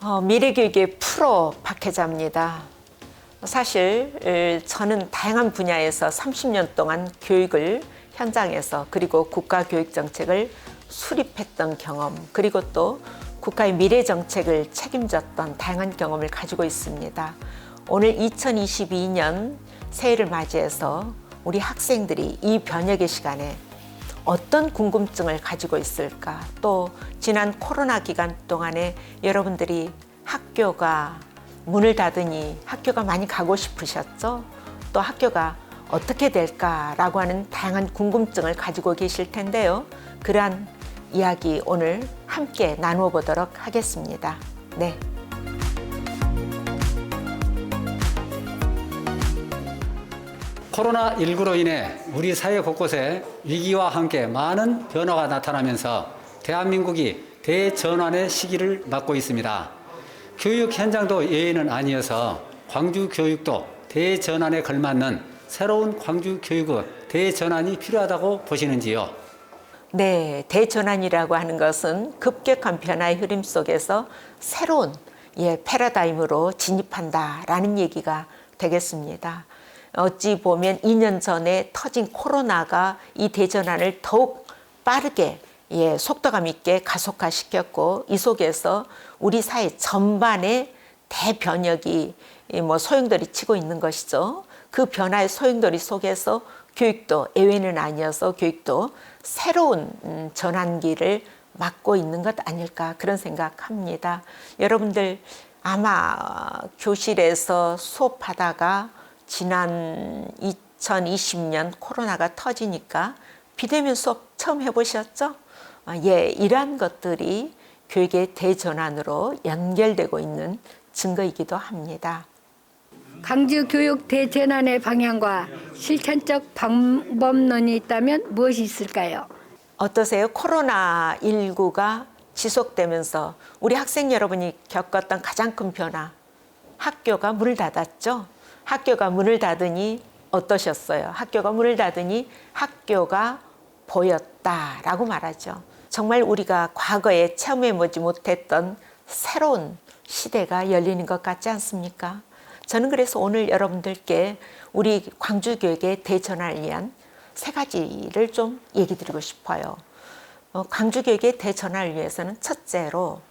미래교육의 프로 박혜자입니다. 사실 저는 다양한 분야에서 30년 동안 교육을 현장에서 그리고 국가교육정책을 수립했던 경험, 그리고 또 국가의 미래정책을 책임졌던 다양한 경험을 가지고 있습니다. 오늘 2022년 새해를 맞이해서 우리 학생들이 이 변혁의 시간에 어떤 궁금증을 가지고 있을까? 또 지난 코로나 기간 동안에 여러분들이 학교가 문을 닫으니 학교가 많이 가고 싶으셨죠? 또 학교가 어떻게 될까라고 하는 다양한 궁금증을 가지고 계실 텐데요. 그러한 이야기 오늘 함께 나누어 보도록 하겠습니다. 네. 코로나19로 인해 우리 사회 곳곳에 위기와 함께 많은 변화가 나타나면서 대한민국이 대전환의 시기를 맞고 있습니다. 교육 현장도 예외는 아니어서 광주 교육도 대전환에 걸맞는 새로운 광주 교육의 대전환이 필요하다고 보시는지요? 네, 대전환이라고 하는 것은 급격한 변화의 흐름 속에서 새로운 패러다임으로 진입한다라는 얘기가 되겠습니다. 어찌 보면 2년 전에 터진 코로나가 이 대전환을 더욱 빠르게 속도감 있게 가속화시켰고, 이 속에서 우리 사회 전반의 대변혁이 소용돌이 치고 있는 것이죠. 그 변화의 소용돌이 속에서 교육도 예외는 아니어서 교육도 새로운 전환기를 맞고 있는 것 아닐까, 그런 생각합니다. 여러분들 아마 교실에서 수업하다가 지난 2020년 코로나가 터지니까 비대면 수업 처음 해보셨죠? 이러한 것들이 교육의 대전환으로 연결되고 있는 증거이기도 합니다. 광주 교육 대전환의 방향과 실천적 방법론이 있다면 무엇이 있을까요? 어떠세요? 코로나19가 지속되면서 우리 학생 여러분이 겪었던 가장 큰 변화, 학교가 문을 닫았죠? 학교가 문을 닫으니 어떠셨어요? 학교가 문을 닫으니 학교가 보였다라고 말하죠. 정말 우리가 과거에 체험해보지 못했던 새로운 시대가 열리는 것 같지 않습니까? 저는 그래서 오늘 여러분들께 우리 광주교육의 대전환을 위한 세 가지를 좀 얘기 드리고 싶어요. 광주교육의 대전환을 위해서는 첫째로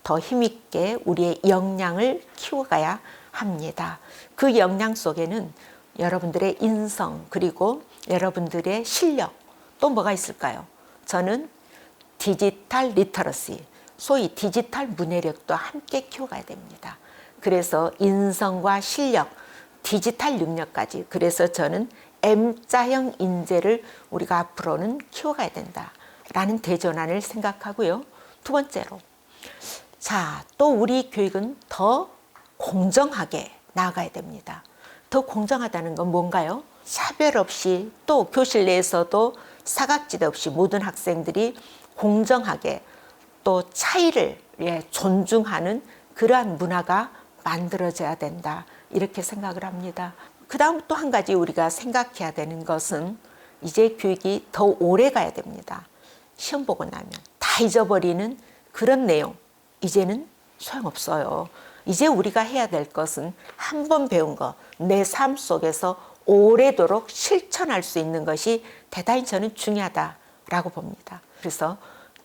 더 힘있게 우리의 역량을 키워가야 합니다. 그 역량 속에는 여러분들의 인성, 그리고 여러분들의 실력, 또 뭐가 있을까요? 저는 디지털 리터러시, 소위 디지털 문해력도 함께 키워가야 됩니다. 그래서 인성과 실력, 디지털 능력까지, 그래서 저는 M자형 인재를 우리가 앞으로는 키워가야 된다라는 대전환을 생각하고요. 두 번째로, 또 우리 교육은 더 공정하게 나아가야 됩니다. 더 공정하다는 건 뭔가요? 차별 없이, 또 교실 내에서도 사각지대 없이 모든 학생들이 공정하게, 또 차이를 존중하는 그러한 문화가 만들어져야 된다, 이렇게 생각을 합니다. 그 다음 또 한 가지 우리가 생각해야 되는 것은 이제 교육이 더 오래 가야 됩니다. 시험 보고 나면 다 잊어버리는 그런 내용, 이제는 소용없어요. 이제 우리가 해야 될 것은 한 번 배운 거 내 삶 속에서 오래도록 실천할 수 있는 것이 대단히 저는 중요하다라고 봅니다. 그래서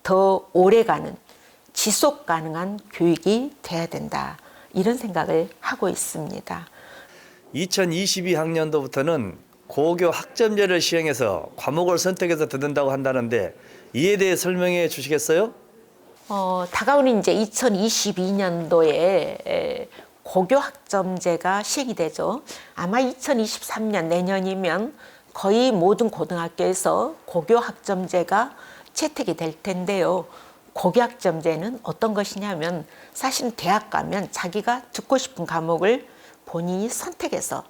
더 오래가는 지속 가능한 교육이 돼야 된다, 이런 생각을 하고 있습니다. 2022학년도부터는 고교 학점제를 시행해서 과목을 선택해서 듣는다고 한다는데 이에 대해 설명해 주시겠어요? 다가오는 이제 2022년도에 고교 학점제가 시행이 되죠. 아마 2023년 내년이면 거의 모든 고등학교에서 고교 학점제가 채택이 될 텐데요. 고교 학점제는 어떤 것이냐면, 사실 대학 가면 자기가 듣고 싶은 과목을 본인이 선택해서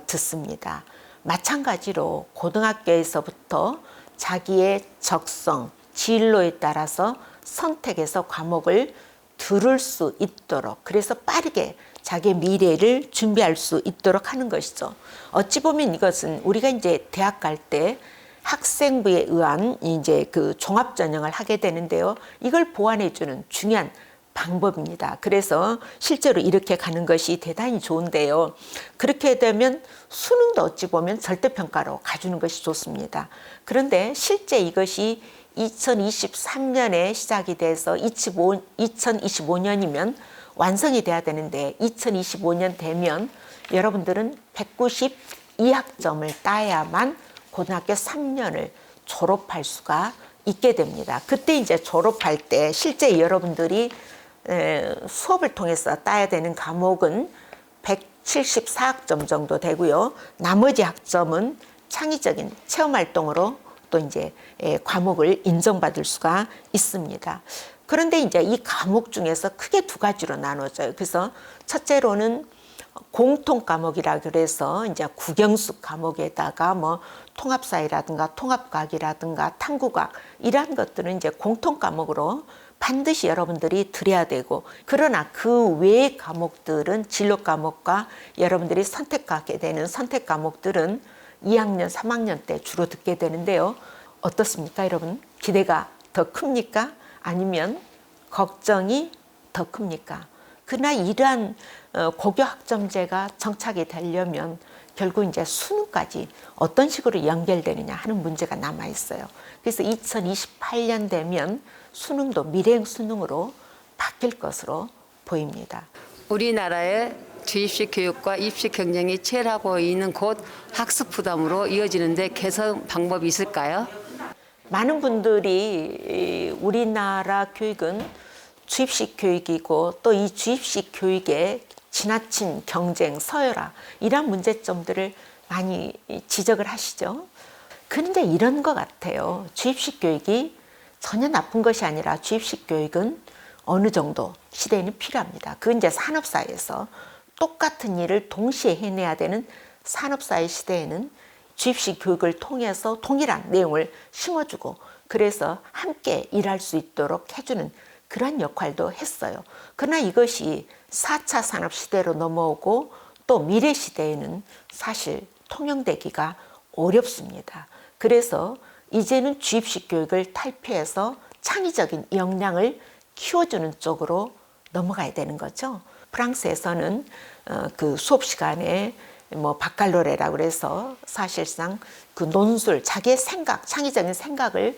듣습니다. 마찬가지로 고등학교에서부터 자기의 적성, 진로에 따라서 선택해서 과목을 들을 수 있도록, 그래서 빠르게 자기의 미래를 준비할 수 있도록 하는 것이죠. 어찌 보면 이것은 우리가 이제 대학 갈 때 학생부에 의한 이제 그 종합전형을 하게 되는데요. 이걸 보완해주는 중요한 방법입니다. 그래서 실제로 이렇게 가는 것이 대단히 좋은데요. 그렇게 되면 수능도 어찌 보면 절대평가로 가주는 것이 좋습니다. 그런데 실제 이것이 2023년에 시작이 돼서 2025년이면 완성이 돼야 되는데 2025년 되면 여러분들은 192학점을 따야만 고등학교 3년을 졸업할 수가 있게 됩니다. 그때 이제 졸업할 때 실제 여러분들이 수업을 통해서 따야 되는 과목은 174학점 정도 되고요. 나머지 학점은 창의적인 체험활동으로 또 이제 과목을 인정받을 수가 있습니다. 그런데 이제 이 과목 중에서 크게 두 가지로 나눠져요. 그래서 첫째로는 공통 과목이라 그래서 이제 국영수 과목에다가 뭐 통합사회라든가 통합과학이라든가 탐구과학 이런 것들은 이제 공통 과목으로 반드시 여러분들이 들여야 되고, 그러나 그 외의 과목들은 진로 과목과 여러분들이 선택하게 되는 선택 과목들은 2학년, 3학년 때 주로 듣게 되는데요. 어떻습니까, 여러분? 기대가 더 큽니까? 아니면 걱정이 더 큽니까? 그러나 이러한 고교 학점제가 정착이 되려면 결국 이제 수능까지 어떤 식으로 연결되느냐 하는 문제가 남아 있어요. 그래서 2028년 되면 수능도 미래형 수능으로 바뀔 것으로 보입니다. 우리나라의 주입식 교육과 입식 경쟁이 치열하고 있는 곳 학습 부담으로 이어지는데 개선 방법이 있을까요? 많은 분들이 우리나라 교육은 주입식 교육이고 또 이 주입식 교육에 지나친 경쟁, 서열화 이런 문제점들을 많이 지적을 하시죠. 그런데 이런 것 같아요. 주입식 교육이 전혀 나쁜 것이 아니라 주입식 교육은 어느 정도 시대에는 필요합니다. 그건 이제 산업사회에서 똑같은 일을 동시에 해내야 되는 산업사회 시대에는 주입식 교육을 통해서 동일한 내용을 심어주고 그래서 함께 일할 수 있도록 해주는 그런 역할도 했어요. 그러나 이것이 4차 산업시대로 넘어오고 또 미래 시대에는 사실 통용되기가 어렵습니다. 그래서 이제는 주입식 교육을 탈피해서 창의적인 역량을 키워주는 쪽으로 넘어가야 되는 거죠. 프랑스에서는 그 수업 시간에 뭐 바칼로레라고 그래서 사실상 그 논술, 자기의 생각, 창의적인 생각을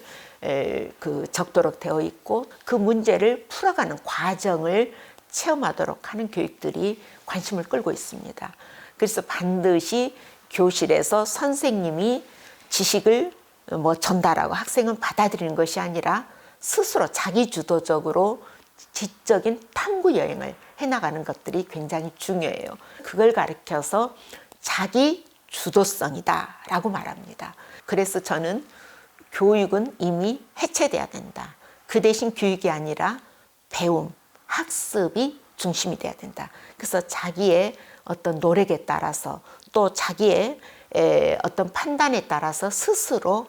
그 적도록 되어 있고 그 문제를 풀어가는 과정을 체험하도록 하는 교육들이 관심을 끌고 있습니다. 그래서 반드시 교실에서 선생님이 지식을 뭐 전달하고 학생은 받아들이는 것이 아니라 스스로 자기 주도적으로 지적인 탐구 여행을 해나가는 것들이 굉장히 중요해요. 그걸 가르쳐서 자기 주도성이다 라고 말합니다. 그래서 저는 교육은 이미 해체돼야 된다. 그 대신 교육이 아니라 배움, 학습이 중심이 돼야 된다. 그래서 자기의 어떤 노력에 따라서 또 자기의 어떤 판단에 따라서 스스로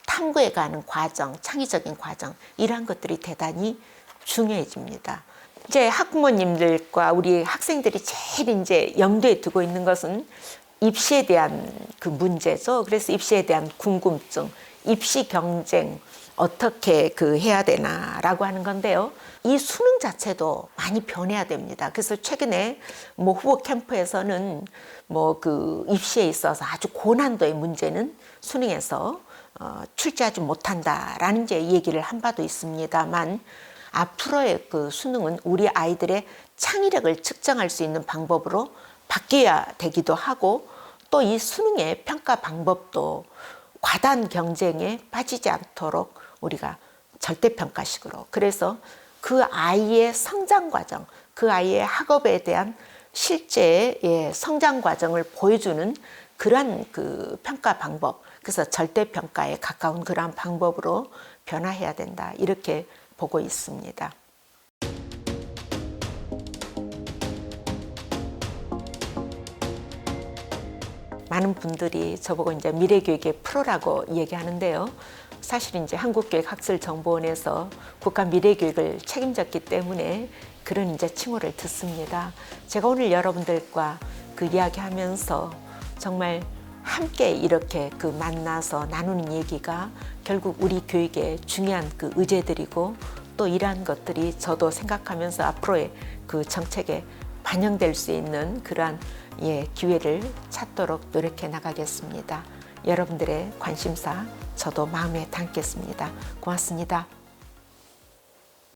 탐구해가는 과정, 창의적인 과정 이러한 것들이 대단히 중요해집니다. 이제 학부모님들과 우리 학생들이 제일 이제 염두에 두고 있는 것은 입시에 대한 그 문제죠. 그래서 입시에 대한 궁금증, 입시 경쟁 어떻게 그 해야 되나라고 하는 건데요. 이 수능 자체도 많이 변해야 됩니다. 그래서 최근에 뭐 후보 캠프에서는 뭐 그 입시에 있어서 아주 고난도의 문제는 수능에서 출제하지 못한다라는 이제 얘기를 한 바도 있습니다만 앞으로의 그 수능은 우리 아이들의 창의력을 측정할 수 있는 방법으로 바뀌어야 되기도 하고 또 이 수능의 평가 방법도 과단 경쟁에 빠지지 않도록 우리가 절대평가식으로 그래서 그 아이의 성장 과정, 그 아이의 학업에 대한 실제의 성장 과정을 보여주는 그러한 그 평가 방법, 그래서 절대평가에 가까운 그러한 방법으로 변화해야 된다 이렇게 보고 있습니다. 많은 분들이 저보고 이제 미래교육의 프로라고 얘기하는데요. 사실 이제 한국교육학술정보원에서 국가 미래교육을 책임졌기 때문에 그런 이제 칭호를 듣습니다. 제가 오늘 여러분들과 그 이야기하면서 정말 함께 이렇게 그 만나서 나누는 얘기가 결국 우리 교육의 중요한 그 의제들이고 또 이러한 것들이 저도 생각하면서 앞으로의 그 정책에 반영될 수 있는 그러한 기회를 찾도록 노력해 나가겠습니다. 여러분들의 관심사 저도 마음에 담겠습니다. 고맙습니다.